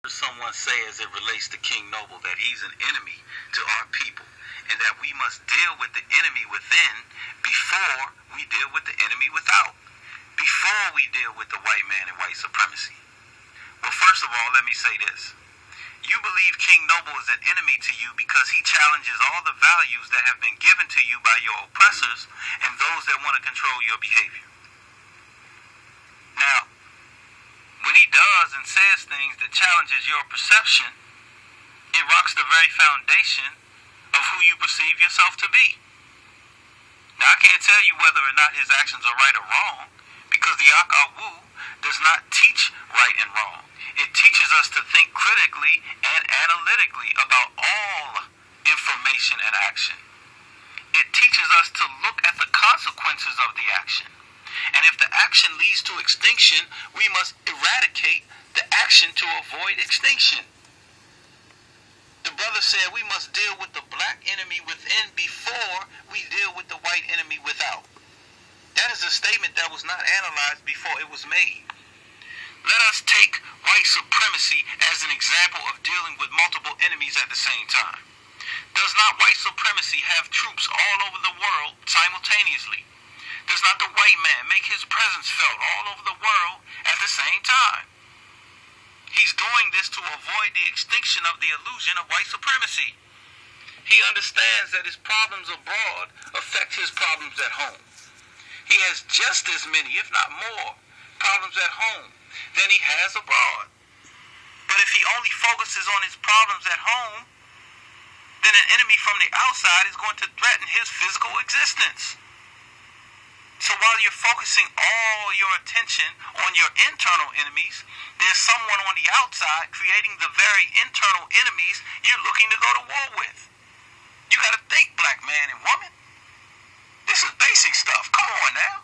Someone say as it relates to King Noble that he's an enemy to our people and that we must deal with the enemy within before we deal with the enemy without, before we deal with the white man and white supremacy. Well, first of all, let me say this. You believe King Noble is an enemy to you because he challenges all the values that have been given to you by your oppressors and those that want to control your behavior. Now, when he does and says things that challenges your perception, it rocks the very foundation of who you perceive yourself to be. Now, I can't tell you whether or not his actions are right or wrong, because the Akawu does not teach right and wrong. It teaches us to think critically and analytically about all information and action. It teaches us to look at the consequences of the action. And if the action leads to extinction, we must eradicate the action to avoid extinction. The brother said we must deal with the black enemy within before we deal with the white enemy without. That is a statement that was not analyzed before it was made. Let us take white supremacy as an example of dealing with multiple enemies at the same time. Does not white supremacy have troops all over the world simultaneously? Does not the white man make his presence felt all over the world at the same time? He's doing this to avoid the extinction of the illusion of white supremacy. He understands that his problems abroad affect his problems at home. He has just as many, if not more, problems at home than he has abroad. But if he only focuses on his problems at home, then an enemy from the outside is going to threaten his physical existence. So while you're focusing all your attention on your internal enemies, there's someone on the outside creating the very internal enemies you're looking to go to war with. You got to think, black man and woman. This is basic stuff. Come on now.